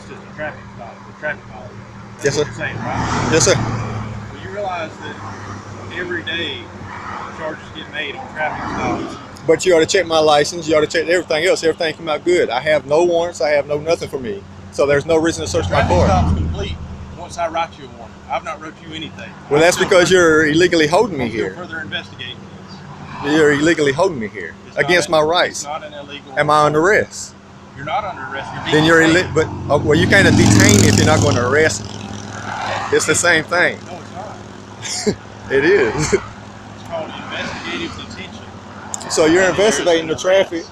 just a traffic stop, a traffic violation. That's Yes, sir. what you're saying, right? Yes, sir. Well, you realize that every day charges get made on traffic stops. But you ought to check my license. You ought to check everything else. Everything come out good. I have no warrants. I have no nothing for me. So there's no reason to search my Traffic car. stop's complete once I write you a warning. I've not wrote you anything. Well, that's because you're illegally holding me I'm still here. further investigating this. You're illegally holding me here It's against not my an- rights. It's not an illegal. Am I under arrest? You're not under arrest. You're being Then you're detained. but well, you can't detain me if you're not going to arrest me. It's the same thing. No, it's not. It is. It's called investigative detention. So you're investigating a traffic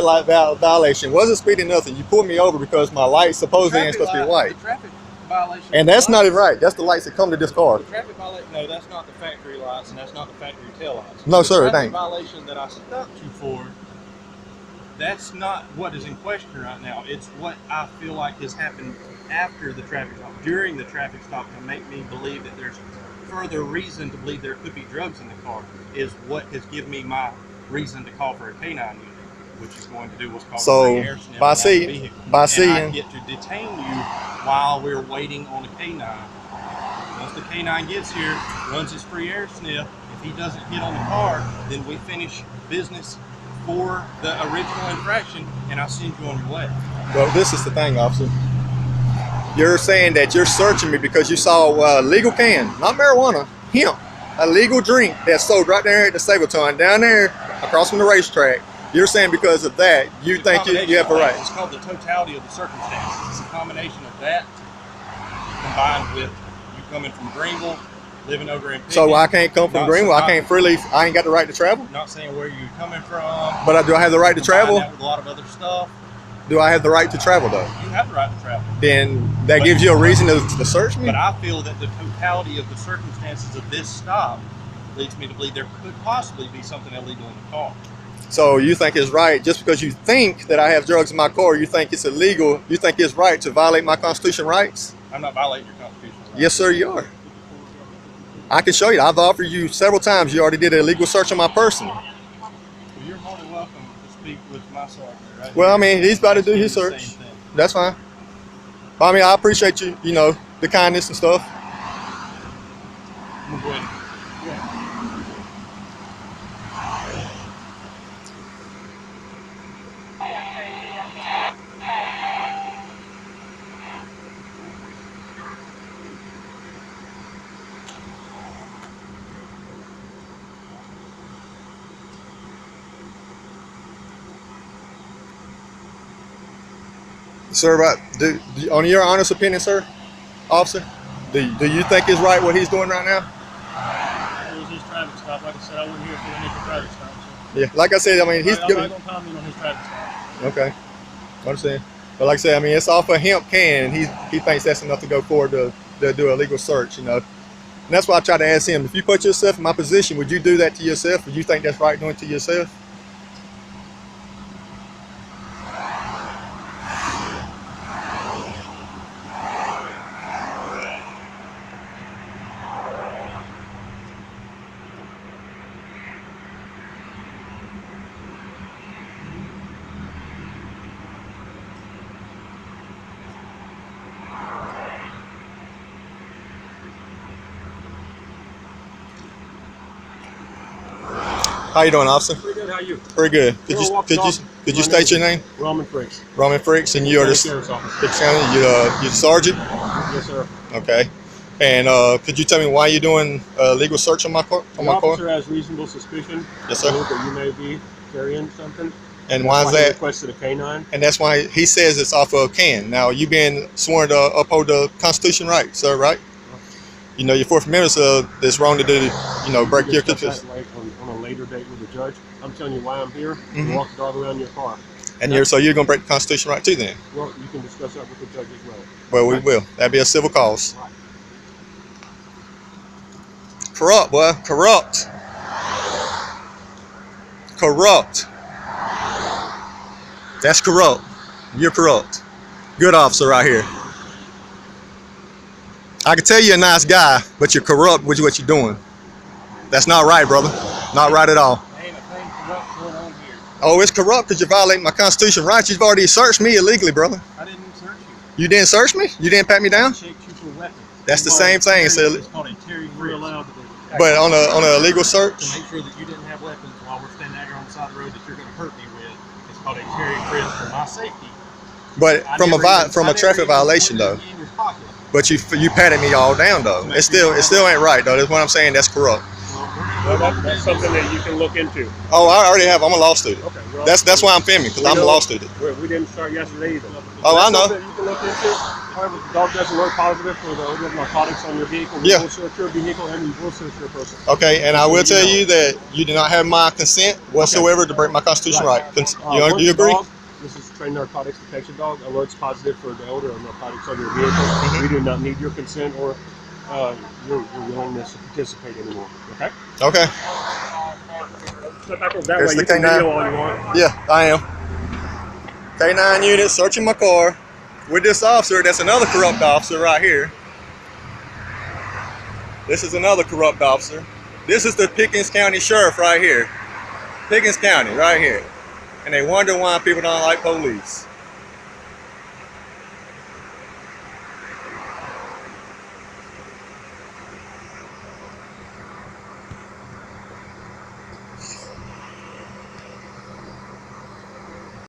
light violation. Wasn't speeding nothing. You pulled me over because my light supposedly ain't supposed to be white. The traffic violation. And that's not even right. That's the lights that come to this car. The traffic violation. No, that's not the factory lights, and that's not the factory tail lights. No, sir, it The traffic ain't. violation that I stopped you for. That's not what is in question right now. It's what I feel like has happened after the traffic stop, during the traffic stop, to make me believe that there's further reason to believe there could be drugs in the car. Is what has given me my reason to call for a canine unit, which is going to do what's called So, a free air sniff by around the seeing- vehicle. by And seeing- I get to detain you while we're waiting on a canine. Once the canine gets here, runs his free air sniff, if he doesn't hit on the car, then we finish business for the original infraction, and I'll send you on your way. Well, this is the thing, officer. You're saying that you're searching me because you saw a legal can, not marijuana, hemp, a legal drink that's sold right there at the Sableton, down there across from the racetrack. You're saying because of that, you It's a think you combination have a of right. things. It's called the totality of the circumstances. It's a combination of that combined with you coming from Greenville, living over in Pickett. So I can't come from Not- Greenville. I not- can't freely. I ain't got the right to travel. Not saying where you're coming from. But do I have the right to combine travel? that with a lot of other stuff. Do I have the right to travel though? You have the right to travel. Then that But- gives you a reason to search me. But I feel that the totality of the circumstances of this stop leads me to believe there could possibly be something illegal in the car. So you think it's right just because you think that I have drugs in my car? You think it's illegal? You think it's right to violate my constitutional rights? I'm not violating your constitution. Yes, sir, you are. I can show you. I've offered you several times. You already did an illegal search on my person. Well, you're more than welcome to speak with my sergeant. Right Well, I here. mean, he's about to do his The same search. thing. That's fine. But I mean, I appreciate you. You know, the kindness and stuff. I'm gonna go ahead. Sir, on your honest opinion, sir, officer, do you think it's right what he's doing right now? It was his traffic stop. Like I said, I wasn't here for the initial traffic stop. So Yeah, like I said, I mean, he's I'm giving. not gonna comment on his traffic stop. Okay, I understand. But like I said, I mean, it's off a hemp can. He thinks that's enough to go forward to do a legal search, you know. And that's why I try to ask him, if you put yourself in my position, would you do that to yourself? Would you think that's right doing it to yourself? How you doing, officer? Pretty good. How are you? Pretty good. Could We'll you walk could you off. could you My state your name name? Roman Frakes. Roman Frakes, and you're County the Sheriff's Office. you're the sergeant. Yes, sir. Okay. And could you tell me why you're doing a legal search on my car? The officer has reasonable suspicion Yes, sir. that you may be carrying something. And why is He that? requested a canine. And that's why he says it's off of a can. Now, you been sworn to uphold the Constitution right, sir, right? You know, your Fourth Amendment that's wrong to do, you know, break We your can discuss constitution. that on a later date with the judge. I'm telling you why I'm here. Mhm. Walk the dog around your car. And so you're going to break the Constitution right too then? Well, you can discuss that with the judge as well. Well, we will. That'd be a civil cause. Right. Corrupt, boy. Corrupt. Corrupt. That's corrupt. You're corrupt. Good officer right here. I can tell you're a nice guy, but you're corrupt with what you're doing. That's not right, brother. Not right at all. Ain't a thing corrupt going on here. Oh, it's corrupt because you're violating my constitutional rights. You've already searched me illegally, brother. I didn't search you. You didn't search me? You didn't pat me down? I checked you for weapons. That's the same thing. It's So, called a Terry We're frisk. allowed to do it. but on a illegal To search. make sure that you didn't have weapons while we're standing out here on the side of the road that you're going to hurt me with. It's called a Terry frisk for my safety. But I from never a even- from I a never traffic even violation put it though. in your pocket. But you patted me all down though. It still ain't right though. That's what I'm saying. That's corrupt. Well, Well, that's something that you can look into. Oh, I already have. I'm a law student. Okay. Well, That's why I'm filming because I'm a law student. We didn't start yesterday either. Oh, I That's know. something you can look into. However, the dog doesn't work positive for the odor of narcotics on your vehicle. We Yeah. will search your vehicle and we will search your person. Okay, and I will tell you that you do not have my consent whatsoever to break my constitutional right. Once You the agree? dog, this is trained narcotics detection dog, alerts positive for the odor of narcotics on your vehicle. Mm-hmm. We do not need your consent or your willingness to participate anymore. Okay? Okay. Step back over that Here's way. the You can K9. video all you want. Yeah, I am. K9 unit searching my car with this officer. That's another corrupt officer right here. This is another corrupt officer. This is the Pickens County Sheriff right here. Pickens County right here. And they wonder why people don't like police.